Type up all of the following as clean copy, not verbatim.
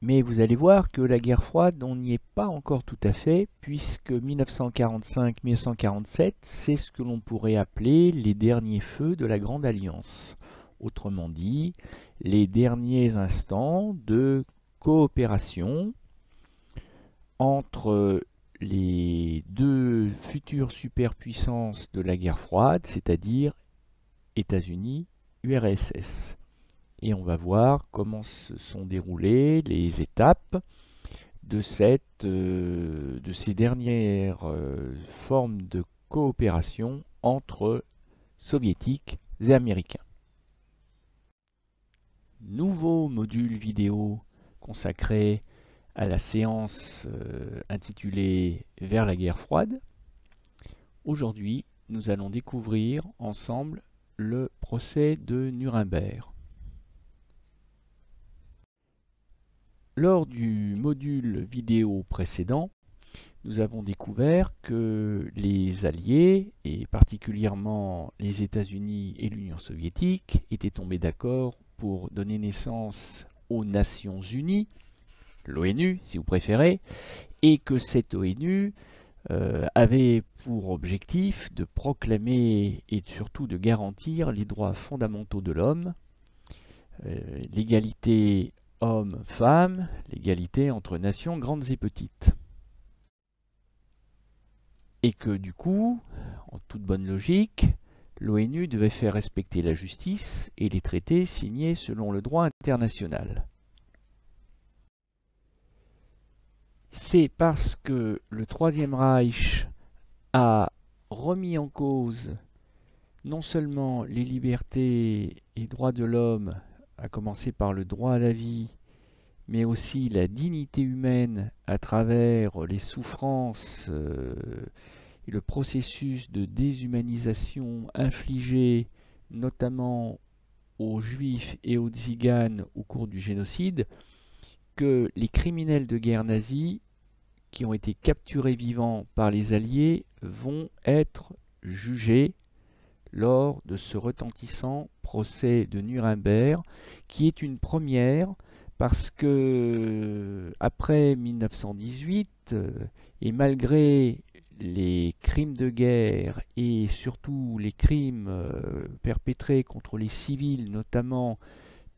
Mais vous allez voir que la guerre froide, on n'y est pas encore tout à fait, puisque 1945-1947, c'est ce que l'on pourrait appeler les derniers feux de la Grande Alliance. Autrement dit, les derniers instants de coopération entre les deux futures superpuissances de la guerre froide, c'est-à-dire États-Unis, URSS. Et on va voir comment se sont déroulées les étapes de ces dernières formes de coopération entre soviétiques et américains. Nouveau module vidéo consacré à la séance intitulée Vers la guerre froide. Aujourd'hui, nous allons découvrir ensemble le procès de Nuremberg. Lors du module vidéo précédent, nous avons découvert que les Alliés, et particulièrement les États-Unis et l'Union soviétique, étaient tombés d'accord pour donner naissance aux Nations Unies, l'ONU si vous préférez, et que cette ONU avait pour objectif de proclamer et surtout de garantir les droits fondamentaux de l'homme, l'égalité hommes-femmes, l'égalité entre nations grandes et petites. Et que du coup, en toute bonne logique, l'ONU devait faire respecter la justice et les traités signés selon le droit international. C'est parce que le Troisième Reich a remis en cause non seulement les libertés et droits de l'homme, à commencer par le droit à la vie, mais aussi la dignité humaine à travers les souffrances et le processus de déshumanisation infligé notamment aux Juifs et aux Tziganes au cours du génocide, que les criminels de guerre nazis qui ont été capturés vivants par les Alliés vont être jugés lors de ce retentissant procès de Nuremberg, qui est une première parce que après 1918, et malgré les crimes de guerre et surtout les crimes perpétrés contre les civils, notamment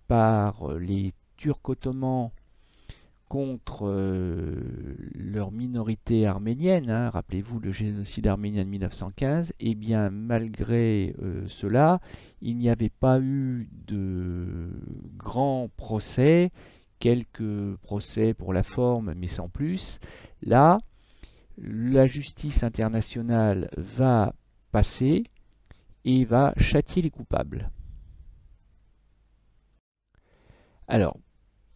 par les Turcs ottomans contre leur minorité arménienne, rappelez-vous le génocide arménien de 1915, et bien malgré cela, il n'y avait pas eu de grands procès, quelques procès pour la forme, mais sans plus. Là, la justice internationale va passer et va châtier les coupables. Alors,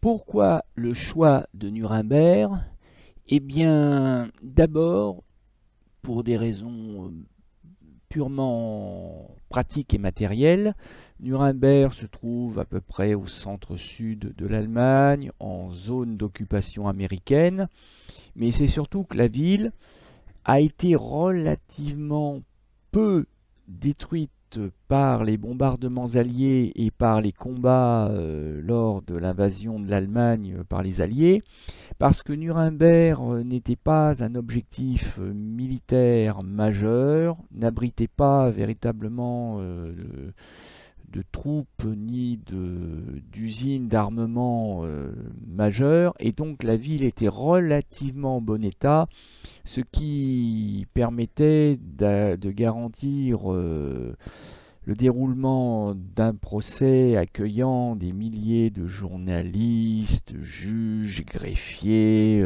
pourquoi le choix de Nuremberg? Eh bien, d'abord, pour des raisons purement pratiques et matérielles. Nuremberg se trouve à peu près au centre-sud de l'Allemagne, en zone d'occupation américaine, mais c'est surtout que la ville a été relativement peu détruite par les bombardements alliés et par les combats lors de l'invasion de l'Allemagne par les Alliés, parce que Nuremberg n'était pas un objectif militaire majeur, n'abritait pas véritablement de troupes ni d'usines d'armement majeures, et donc la ville était relativement en bon état, ce qui permettait de garantir le déroulement d'un procès accueillant des milliers de journalistes, juges, greffiers,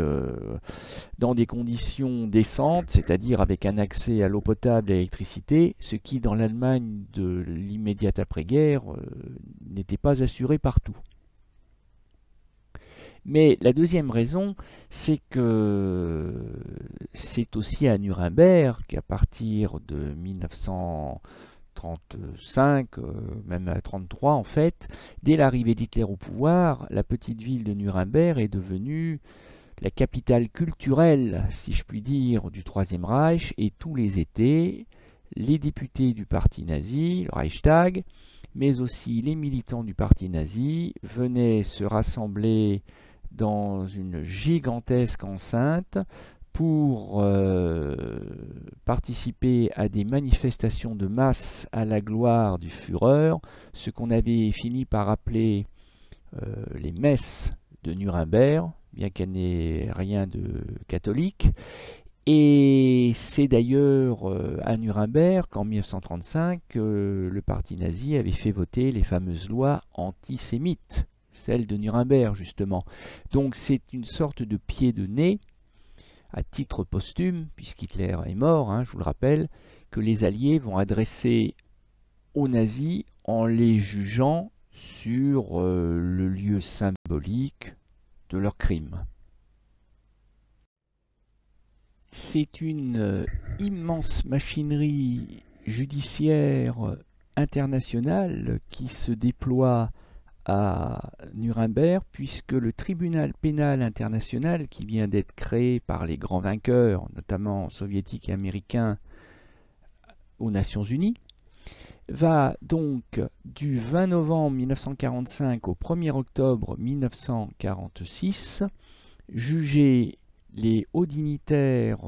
dans des conditions décentes, c'est-à-dire avec un accès à l'eau potable et à l'électricité, ce qui dans l'Allemagne de l'immédiate après-guerre n'était pas assuré partout. Mais la deuxième raison, c'est que c'est aussi à Nuremberg qu'à partir de 1935, même à 1933 en fait, dès l'arrivée d'Hitler au pouvoir, la petite ville de Nuremberg est devenue la capitale culturelle, si je puis dire, du Troisième Reich, et tous les étés, les députés du parti nazi, le Reichstag, mais aussi les militants du parti nazi, venaient se rassembler dans une gigantesque enceinte pour participer à des manifestations de masse à la gloire du Führer, ce qu'on avait fini par appeler les messes de Nuremberg, bien qu'elle n'ait rien de catholique. Et c'est d'ailleurs à Nuremberg qu'en 1935, le parti nazi avait fait voter les fameuses lois antisémites, celles de Nuremberg justement. Donc c'est une sorte de pied de nez, à titre posthume, puisqu'Hitler est mort, hein, je vous le rappelle, que les Alliés vont adresser aux nazis en les jugeant sur le lieu symbolique de leurs crimes. C'est une immense machinerie judiciaire internationale qui se déploie à Nuremberg, puisque le tribunal pénal international qui vient d'être créé par les grands vainqueurs, notamment soviétiques et américains, aux Nations Unies, va donc du 20 novembre 1945 au 1er octobre 1946 juger les hauts dignitaires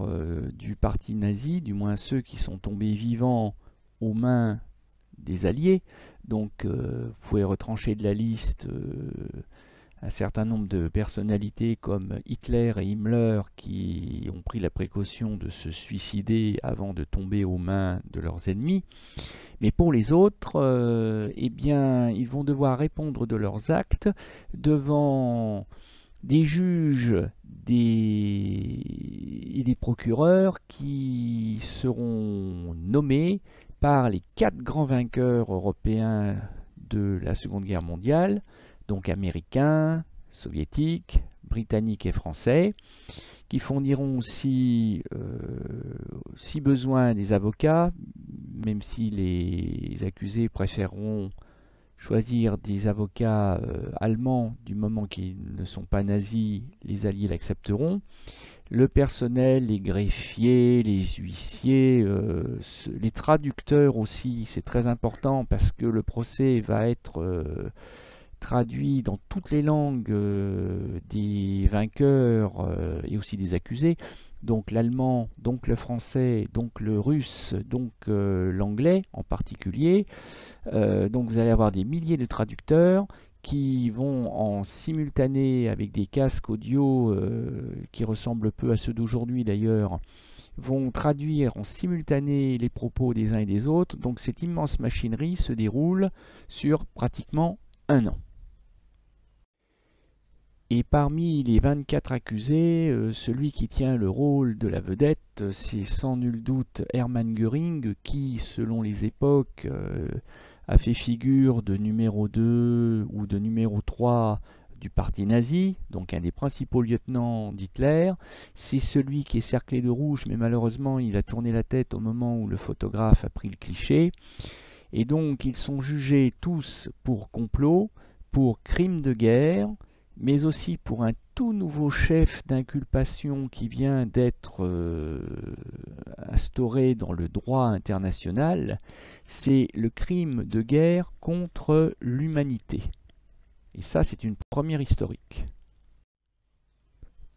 du parti nazi, du moins ceux qui sont tombés vivants aux mains des Alliés. Donc vous pouvez retrancher de la liste un certain nombre de personnalités comme Hitler et Himmler qui ont pris la précaution de se suicider avant de tomber aux mains de leurs ennemis. Mais pour les autres, eh bien, ils vont devoir répondre de leurs actes devant des juges et des procureurs qui seront nommés par les 4 grands vainqueurs européens de la Seconde Guerre mondiale, donc américains, soviétiques, britanniques et français, qui fourniront aussi, si besoin, des avocats, même si les accusés préféreront choisir des avocats allemands du moment qu'ils ne sont pas nazis, les Alliés l'accepteront. Le personnel, les greffiers, les huissiers, les traducteurs aussi, c'est très important parce que le procès va être traduit dans toutes les langues des vainqueurs et aussi des accusés. Donc l'allemand, donc le français, donc le russe, donc l'anglais en particulier. Donc vous allez avoir des milliers de traducteurs qui vont en simultané avec des casques audio qui ressemblent peu à ceux d'aujourd'hui d'ailleurs, vont traduire en simultané les propos des uns et des autres. Donc cette immense machinerie se déroule sur pratiquement un an. Et parmi les 24 accusés, celui qui tient le rôle de la vedette, c'est sans nul doute Hermann Göring, qui, selon les époques, a fait figure de numéro 2 ou de numéro 3 du parti nazi, donc un des principaux lieutenants d'Hitler. C'est celui qui est cerclé de rouge, mais malheureusement il a tourné la tête au moment où le photographe a pris le cliché. Et donc ils sont jugés tous pour complot, pour crime de guerre, mais aussi pour un tout nouveau chef d'inculpation qui vient d'être instauré dans le droit international, c'est le crime de guerre contre l'humanité. Et ça, c'est une première historique.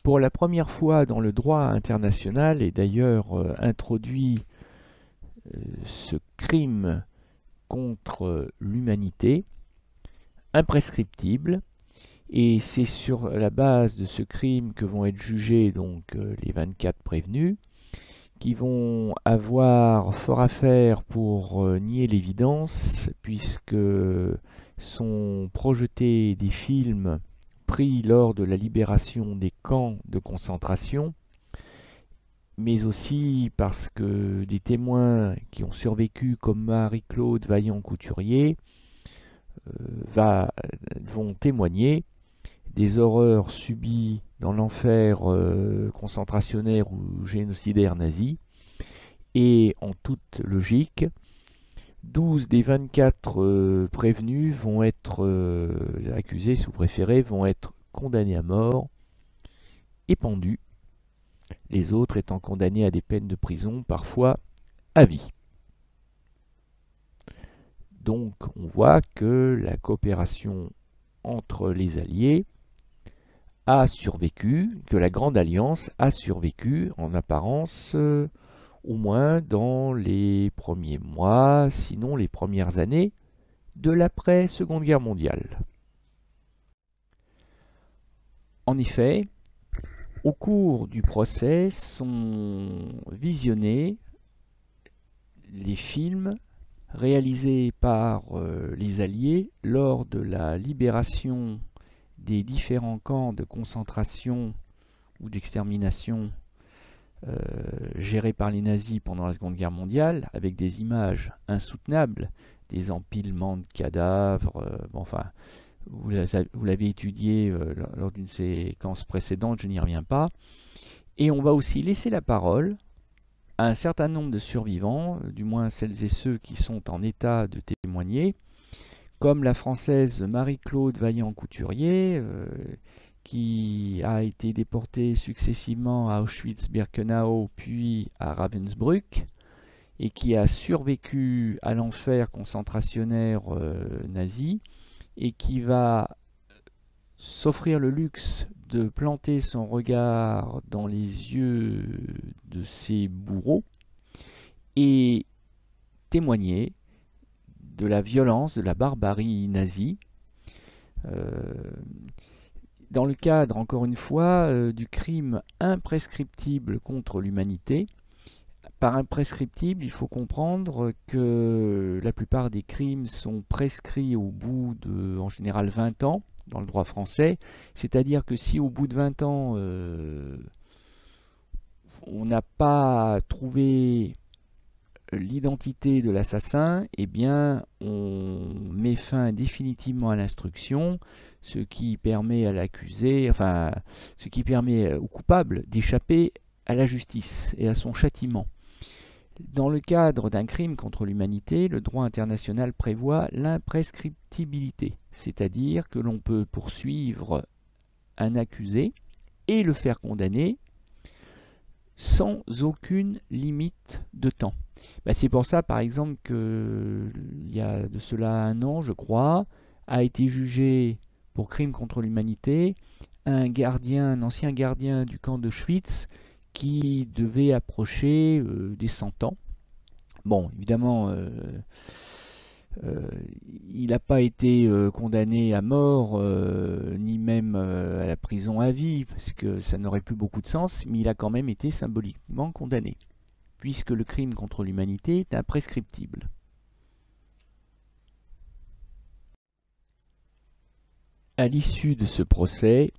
Pour la première fois dans le droit international, et d'ailleurs introduit ce crime contre l'humanité, imprescriptible, et c'est sur la base de ce crime que vont être jugés donc les 24 prévenus, qui vont avoir fort à faire pour nier l'évidence, puisque sont projetés des films pris lors de la libération des camps de concentration, mais aussi parce que des témoins qui ont survécu comme Marie-Claude Vaillant-Couturier vont témoigner des horreurs subies dans l'enfer concentrationnaire ou génocidaire nazi. Et en toute logique, 12 des 24 prévenus vont être accusés sous préféré, vont être condamnés à mort et pendus, les autres étant condamnés à des peines de prison, parfois à vie. Donc on voit que la coopération entre les Alliés a survécu, que la Grande Alliance a survécu en apparence, au moins dans les premiers mois, sinon les premières années de l'après-Seconde Guerre mondiale. En effet, au cours du procès sont visionnés les films réalisés par les Alliés lors de la libération des différents camps de concentration ou d'extermination gérés par les nazis pendant la Seconde Guerre mondiale, avec des images insoutenables, des empilements de cadavres, enfin, vous l'avez étudié lors d'une séquence précédente, je n'y reviens pas. Et on va aussi laisser la parole à un certain nombre de survivants, du moins celles et ceux qui sont en état de témoigner, comme la Française Marie-Claude Vaillant-Couturier, qui a été déportée successivement à Auschwitz-Birkenau puis à Ravensbrück, et qui a survécu à l'enfer concentrationnaire nazi, et qui va s'offrir le luxe de planter son regard dans les yeux de ses bourreaux et témoigner de la violence, de la barbarie nazie, dans le cadre, encore une fois, du crime imprescriptible contre l'humanité. Par imprescriptible, il faut comprendre que la plupart des crimes sont prescrits au bout de, en général, 20 ans dans le droit français. C'est-à-dire que si au bout de 20 ans, on n'a pas trouvé l'identité de l'assassin, eh bien, on met fin définitivement à l'instruction, ce qui permet à l'accusé, enfin, ce qui permet au coupable d'échapper à la justice et à son châtiment. Dans le cadre d'un crime contre l'humanité, le droit international prévoit l'imprescriptibilité, c'est-à-dire que l'on peut poursuivre un accusé et le faire condamner sans aucune limite de temps. C'est pour ça, par exemple, qu'il y a de cela 1 an, je crois, a été jugé pour crime contre l'humanité un ancien gardien du camp d'Auschwitz qui devait approcher des 100 ans. Bon, évidemment, il n'a pas été condamné à mort, ni même à la prison à vie, parce que ça n'aurait plus beaucoup de sens, mais il a quand même été symboliquement condamné, puisque le crime contre l'humanité est imprescriptible. À l'issue de ce procès,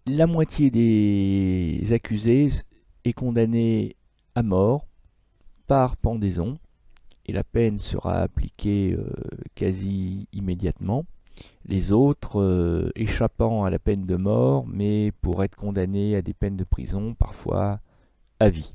la moitié des accusés est condamnée à mort par pendaison, et la peine sera appliquée quasi immédiatement. Les autres échappant à la peine de mort, mais pour être condamnés à des peines de prison, parfois à vie.